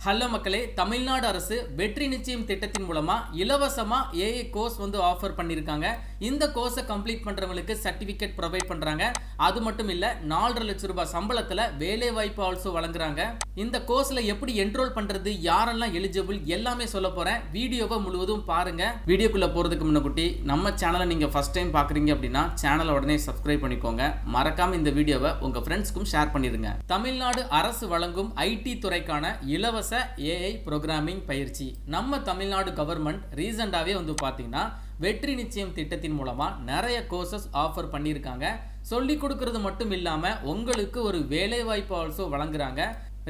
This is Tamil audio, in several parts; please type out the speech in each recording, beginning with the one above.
ஹலோ மக்களே, தமிழ்நாடு அரசு வெற்றி நிச்சயம் திட்டத்தின் மூலமா இலவசமா ஏஐ கோர்ஸ் வந்து ஆஃபர் பண்ணியிருக்காங்க. இந்த கோர்ஸை கம்ப்ளீட் பண்றவங்களுக்கு சர்டிபிகேட் ப்ரொவைட் பண்றாங்க. அது மட்டும் இல்ல, 4.5 லட்சம் ரூபாய் சம்பளத்துல வேலை வாய்ப்பு ஆல்சோ வழங்குறாங்க. இந்த கோர்ஸ்ல எப்படி என்ரோல் பண்றது, யாரெல்லாம் எலிஜிபிள் எல்லாமே சொல்ல போறேன். வீடியோவை முழுவதும் பாருங்க. வீடியோக்குள்ள போறதுக்கு முன்னாடி நம்ம சேனலை நீங்க ஃபர்ஸ்ட் டைம் பாக்குறீங்க அப்படின்னா சேனலை உடனே சப்ஸ்கிரைப் பண்ணிக்கோங்க. மறக்காம இந்த வீடியோவை உங்க ஃப்ரெண்ட்ஸ்க்கும் ஷேர் பண்ணிருங்க. தமிழ்நாடு அரசு வழங்கும் ஐடி துறைக்கான இலவச ஏஐ புரோகிராமிங் பயிற்சி நம்ம தமிழ்நாடு கவர்மெண்ட் ரீசெண்டாவே வந்து பாத்தீங்கன்னா வெற்றி நிச்சயம் திட்டத்தின் மூலமா நிறைய கோர்சஸ் ஆஃபர் பண்ணியிருக்காங்க. சொல்லி கொடுக்கறது மட்டும் இல்லாம உங்களுக்கு ஒரு வேலை வாய்ப்பு ஆல்சோ வழங்குறாங்க.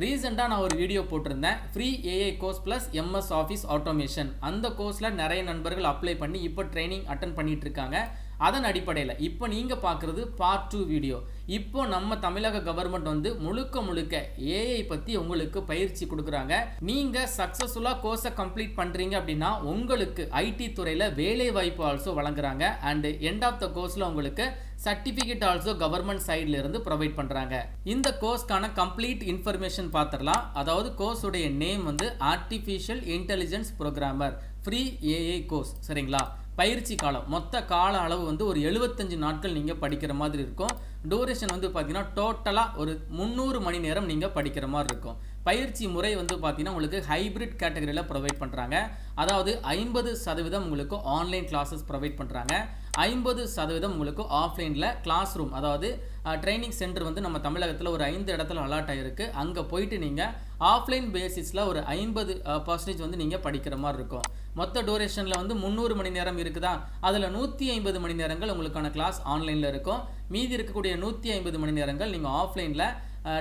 ரீசெண்டாக நான் ஒரு வீடியோ போட்டிருந்தேன், free AI course plus MS office automation. அந்த கோர்ஸில் நிறைய நண்பர்கள் அப்ளை பண்ணி இப்போ ட்ரைனிங் அட்டன் பண்ணிட்டு இருக்காங்க. அதன் அடிப்படையில் இப்போ நீங்கள் பார்க்குறது பார்ட் 2 வீடியோ. இப்போ நம்ம தமிழக கவர்மெண்ட் வந்து முழுக்க ஏஐ பற்றி உங்களுக்கு பயிற்சி கொடுக்குறாங்க. நீங்கள் சக்ஸஸ்ஃபுல்லாக கோர்ஸை கம்ப்ளீட் பண்ணுறீங்க அப்படின்னா உங்களுக்கு ஐடி துறையில் வேலை வாய்ப்பு ஆல்சோ வழங்குறாங்க. அண்ட் எண்ட் ஆஃப் த கோர்ஸில் உங்களுக்கு சர்டிஃபிகேட் ஆல்சோ கவர்மெண்ட் சைட்ல இருந்து ப்ரொவைட் பண்றாங்க. இந்த கோர்ஸ்க்கான கம்ப்ளீட் இன்ஃபர்மேஷன் பார்த்துடலாம். அதாவது கோர்ஸ் உடைய நேம் வந்து artificial intelligence programmer free AI course. சரிங்களா? பயிற்சி காலம் மொத்த கால அளவு வந்து ஒரு 75 நாட்கள் நீங்கள் படிக்கிற மாதிரி இருக்கும். டூரேஷன் வந்து பார்த்தீங்கன்னா டோட்டலாக ஒரு 300 மணி நேரம் நீங்கள் படிக்கிற மாதிரி இருக்கும். பயிற்சி முறை வந்து பார்த்தீங்கன்னா உங்களுக்கு ஹைபிரிட் கேட்டகரியில் ப்ரொவைட் பண்ணுறாங்க. அதாவது 50% உங்களுக்கு ஆன்லைன் கிளாஸஸ் ப்ரொவைட் பண்ணுறாங்க, 50% உங்களுக்கு ஆஃப்லைனில் கிளாஸ் ரூம், அதாவது ட்ரைனிங் சென்டர் வந்து நம்ம தமிழகத்தில் ஒரு 5 இடத்துல அலாட் ஆகிருக்கு. அங்கே போயிட்டு நீங்கள் ஆஃப்லைன் பேசிஸில் ஒரு 50% வந்து நீங்கள் படிக்கிற மாதிரி இருக்கும். மொத்த டூரேஷனில் வந்து 300 மணி நேரம் இருக்குதா, அதில் 150 மணி நேரங்கள் உங்களுக்கான கிளாஸ் ஆன்லைனில் இருக்கும். மீதி இருக்கக்கூடிய 150 மணி நேரங்கள் நீங்கள் ஆஃப்லைனில்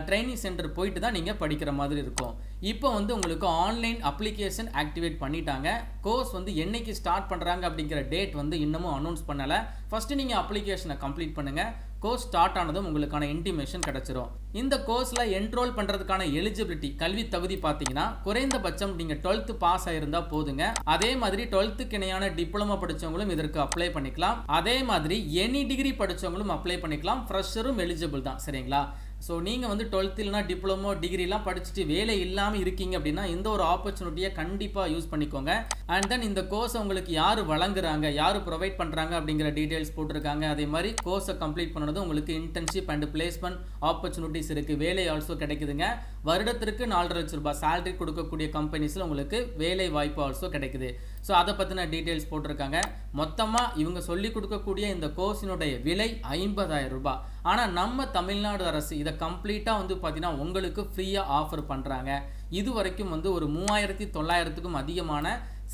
ட்ரைனிங் சென்டர் போயிட்டு தான் நீங்கள் படிக்கிற மாதிரி இருக்கும். இப்போ வந்து உங்களுக்கு ஆன்லைன் அப்ளிகேஷன் ஆக்டிவேட் பண்ணிட்டாங்க. கோர்ஸ் வந்து என்னைக்கு ஸ்டார்ட் பண்ணுறாங்க அப்படிங்கிற டேட் வந்து இன்னமும் அனௌன்ஸ் பண்ணலை. ஃபஸ்ட்டு நீங்கள் அப்ளிகேஷனை கம்ப்ளீட் பண்ணுங்கள். கோர்ஸ் ஸ்டார்ட் ஆனதும் உங்களுக்கான இன்டிமேஷன் கிடைச்சிரும். இந்த கோர்ஸில் என்ரோல் பண்ணுறதுக்கான எலிஜிபிலிட்டி கல்வி தகுதி பார்த்தீங்கன்னா குறைந்தபட்சம் நீங்கள் 12th பாஸ் ஆகிருந்தா போதுங்க. அதே மாதிரி 12th இணையான டிப்ளமோ படித்தவங்களும் இதற்கு அப்ளை பண்ணிக்கலாம். அதே மாதிரி எனி டிகிரி படித்தவங்களும் அப்ளை பண்ணிக்கலாம். ஃப்ரெஷரும் எலிஜிபிள் தான். சரிங்களா? ஸோ நீங்கள் வந்து 12th இல்லைனா டிப்ளமோ டிகிரிலாம் படிச்சுட்டு வேலை இல்லாமல் இருக்கீங்க அப்படின்னா இந்த ஒரு ஆப்பர்ச்சுனிட்டியை கண்டிப்பாக யூஸ் பண்ணிக்கோங்க. அண்ட் தென் இந்த கோர்ஸை உங்களுக்கு யார் வழங்குறாங்க, யார் ப்ரொவைட் பண்ணுறாங்க அப்படிங்கிற டீட்டெயில்ஸ் போட்டிருக்காங்க. அதே மாதிரி கோர்ஸை கம்ப்ளீட் பண்ணதும் உங்களுக்கு இன்டர்ன்ஷிப் அண்ட் பிளேஸ்மெண்ட் ஆப்பர்ச்சுனிட்டிஸ் இருக்குது. வேலை ஆல்சோ கிடைக்குதுங்க. வருடத்திற்கு 4.5 லட்சம் ரூபாய் சேலரி கொடுக்கக்கூடிய கம்பெனிஸில் உங்களுக்கு வேலை வாய்ப்பு ஆல்சோ கிடைக்குது. ஸோ அதை பற்றின டீட்டெயில்ஸ் போட்டிருக்காங்க. மொத்தமாக இவங்க சொல்லிக் கொடுக்கக்கூடிய இந்த கோர்ஸினுடைய விலை 50,000 ரூபாய். ஆனால் நம்ம தமிழ்நாடு அரசு இதை கம்ப்ளீட்டாக வந்து பார்த்தீங்கன்னா உங்களுக்கு ஃப்ரீயாக ஆஃபர் பண்ணுறாங்க. இது வரைக்கும் வந்து ஒரு 3,900க்கும் அதிகமான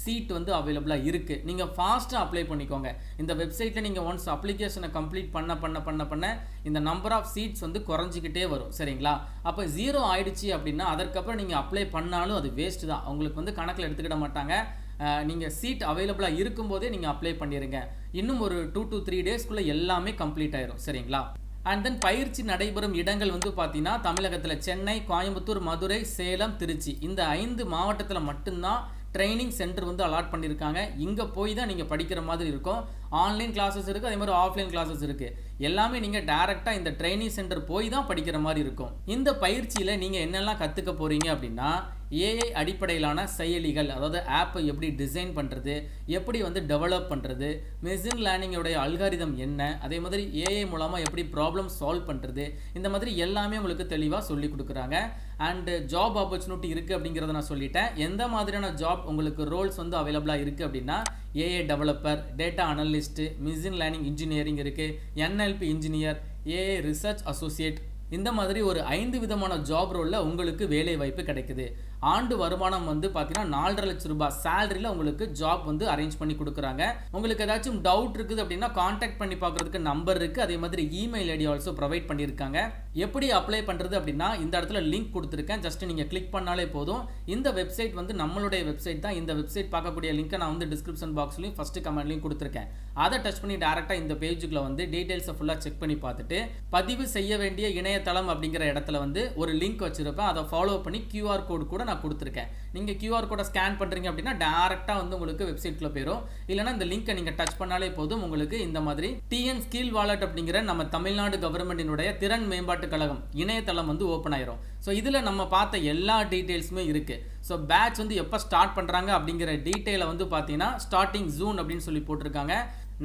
சீட் வந்து அவைலபிளாக இருக்குது. நீங்கள் ஃபாஸ்ட்டாக அப்ளை பண்ணிக்கோங்க. இந்த வெப்சைட்டில் நீங்கள் ஒன்ஸ் அப்ளிகேஷனை கம்ப்ளீட் பண்ண இந்த நம்பர் ஆஃப் சீட்ஸ் வந்து குறைஞ்சிக்கிட்டே வரும். சரிங்களா? அப்போ 0 ஆயிடுச்சு அப்படின்னா அதற்கப்புறம் நீங்கள் அப்ளை பண்ணாலும் அது வேஸ்ட்டு தான். உங்களுக்கு வந்து கணக்கில் எடுத்துக்கிட மாட்டாங்க. நீங்கள் சீட் அவைலபிளாக இருக்கும்போதே நீங்கள் அப்ளை பண்ணிடுங்க. இன்னும் ஒரு 2 to 3 டேஸ்க்குள்ளே எல்லாமே கம்ப்ளீட் ஆயிரும். சரிங்களா? அண்ட் தென் பயிற்சி நடைபெறும் இடங்கள் வந்து பார்த்தீங்கன்னா தமிழகத்தில் சென்னை, கோயம்புத்தூர், மதுரை, சேலம், திருச்சி இந்த 5 மாவட்டத்தில் மட்டும்தான் ட்ரைனிங் சென்டர் வந்து அலாட் பண்ணியிருக்காங்க. இங்கே போய் தான் நீங்கள் படிக்கிற மாதிரி இருக்கும். ஆன்லைன் கிளாஸஸ் இருக்குது, அதே மாதிரி ஆஃப்லைன் கிளாஸஸ் இருக்குது. எல்லாமே நீங்கள் டேரெக்டாக இந்த ட்ரைனிங் சென்டர் போய் தான் படிக்கிற மாதிரி இருக்கும். இந்த பயிற்சியில் நீங்கள் என்னெல்லாம் கற்றுக்க போகிறீங்க அப்படின்னா ஏஐ அடிப்படையிலான செயலிகள், அதாவது ஆப்பை எப்படி டிசைன் பண்ணுறது, எப்படி வந்து டெவலப் பண்ணுறது, மெஷின் லேர்னிங்கோடைய அல்காரிதம் என்ன, அதே மாதிரி ஏஐ மூலமாக எப்படி ப்ராப்ளம் சால்வ் பண்ணுறது, இந்த மாதிரி எல்லாமே உங்களுக்கு தெளிவாக சொல்லி கொடுக்குறாங்க. அண்டு ஜாப் ஆப்பர்ச்சுனிட்டி இருக்குது அப்படிங்கிறத நான் சொல்லிட்டேன். எந்த மாதிரியான ஜாப் உங்களுக்கு ரோல்ஸ் வந்து அவைலபிளாக இருக்குது அப்படின்னா AI developer, data analyst, machine learning engineering இருக்குது, NLP engineer, AI research associate, இந்த மாதிரி ஒரு 5 விதமான ஜாப் ரோலில் உங்களுக்கு வேலை வாய்ப்பு கிடைக்குது. ஆண்டு வருமானம் வந்து பார்த்தீங்கன்னா 4.5 லட்சம் ரூபாய் சேலரியில் உங்களுக்கு ஜாப் வந்து அரேஞ்ச் பண்ணி கொடுக்குறாங்க. உங்களுக்கு ஏதாச்சும் டவுட் இருக்குது அப்படின்னா கான்டாக்ட் பண்ணி பார்க்குறதுக்கு நம்பர் இருக்குது. அதே மாதிரி இமெயில் ஐடி ஆல்சோ ப்ரொவைட் பண்ணியிருக்காங்க. எப்படி அப்ளை பண்ணுறது அப்படின்னா இந்த இடத்துல லிங்க் கொடுத்துருக்கேன். ஜஸ்ட் நீங்கள் கிளிக் பண்ணாலே போதும். இந்த வெப்சைட் வந்து நம்மளுடைய வெப்சைட் தான். இந்த வெப்சைட் பார்க்கக்கூடிய லிங்க்கை நான் வந்து டிஸ்கிரிப்ஷன் பாக்ஸ்லையும் ஃபஸ்ட்டு கமெண்ட்லையும் கொடுத்துருக்கேன். அதை டச் பண்ணி டேரெக்டாக இந்த பேஜுக்குள்ள வந்து டீட்டெயில்ஸை ஃபுல்லாக செக் பண்ணி பார்த்துட்டு பதிவு செய்ய வேண்டிய இணையதளம் அப்படிங்கிற இடத்துல வந்து ஒரு லிங்க் வச்சுருப்பேன். அதை ஃபாலோ பண்ணி QR கோடு கூட நான் கொடுத்துருக்கேன். நீங்கள் QR கோடை ஸ்கேன் பண்ணுறீங்க அப்படின்னா டேரெக்டாக வந்து உங்களுக்கு வெப்சைட்குள்ளே போயிடும். இல்லைனா இந்த லிங்க்கை நீங்கள் டச் பண்ணாலே போதும். உங்களுக்கு இந்த மாதிரி TN ஸ்கில் வாலெட் அப்படிங்கிற நம்ம தமிழ்நாடு கவர்மெண்டினுடைய திறன் மேம்பாட்டு பல்கலைக்கழகம் இணையதளம் வந்து ஓப்பன் ஆயிரும். ஸோ இதில் நம்ம பார்த்த எல்லா டீட்டெயில்ஸுமே இருக்குது. ஸோ பேட்ச் வந்து எப்போ ஸ்டார்ட் பண்ணுறாங்க அப்படிங்கிற டீட்டெயிலை வந்து பார்த்தீங்கன்னா ஸ்டார்டிங் ஜூன் அப்படின்னு சொல்லி போட்டிருக்காங்க.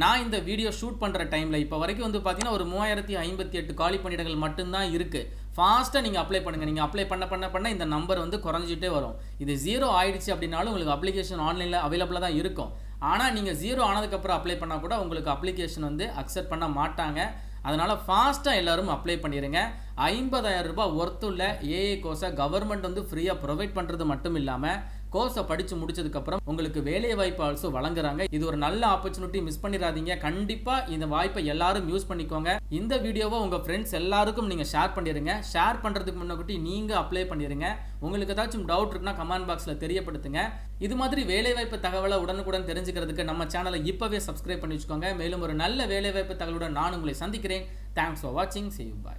நான் இந்த வீடியோ ஷூட் பண்ணுற டைமில் இப்போ வரைக்கும் வந்து பார்த்தீங்கன்னா ஒரு 3058 காலி பணியிடங்கள் மட்டும்தான் இருக்குது. ஃபாஸ்ட்டாக நீங்கள் அப்ளை பண்ணுங்கள். நீங்கள் அப்ளை பண்ண இந்த நம்பர் வந்து குறைஞ்சிட்டே வரும். இது 0 ஆயிடுச்சு அப்படின்னாலும் உங்களுக்கு அப்ளிகேஷன் ஆன்லைனில் அவைலபிளாக தான் இருக்கும். ஆனால் நீங்கள் 0 ஆனதுக்கப்புறம் அப்ளை பண்ணால் கூட உங்களுக்கு அப்ளிகேஷன் வந்து அக்செப்ட் பண்ண மாட்டாங்க. அதனால் ஃபாஸ்ட்டாக எல்லோரும் அப்ளை பண்ணிடுங்க. 50,000 ரூபாய் ஒர்த்துள்ள ஏஏ கோர்ஸை கவர்மெண்ட் வந்து ஃப்ரீயாக ப்ரொவைட் பண்ணுறது மட்டும் இல்லாமல் கோர்ஸை படித்து முடிச்சதுக்கப்புறம் உங்களுக்கு வேலை வாய்ப்பு ஆல்சோ வழங்குறாங்க. இது ஒரு நல்ல ஆப்பர்ச்சுனிட்டி, மிஸ் பண்ணிடாதீங்க. கண்டிப்பாக இந்த வாய்ப்பை எல்லாரும் யூஸ் பண்ணிக்கோங்க. இந்த வீடியோவை உங்கள் ஃப்ரெண்ட்ஸ் எல்லாருக்கும் நீங்கள் ஷேர் பண்ணிடுங்க. ஷேர் பண்ணுறதுக்கு முன்னாடி நீங்கள் அப்ளை பண்ணிடுங்க. உங்களுக்கு ஏதாச்சும் டவுட் இருக்குன்னா கமெண்ட் பாக்ஸில் தெரியப்படுத்துங்க. இது மாதிரி வேலைவாய்ப்பு தகவலை உடனுக்குடன் தெரிஞ்சுக்கிறதுக்கு நம்ம சேனலை இப்போவே சப்ஸ்கிரைப் பண்ணி வச்சுக்கோங்க. மேலும் ஒரு நல்ல வேலைவாய்ப்பு தகவலுடன் நான் உங்களை சந்திக்கிறேன். தேங்க்ஸ் ஃபார் வாட்சிங். See you. Bye.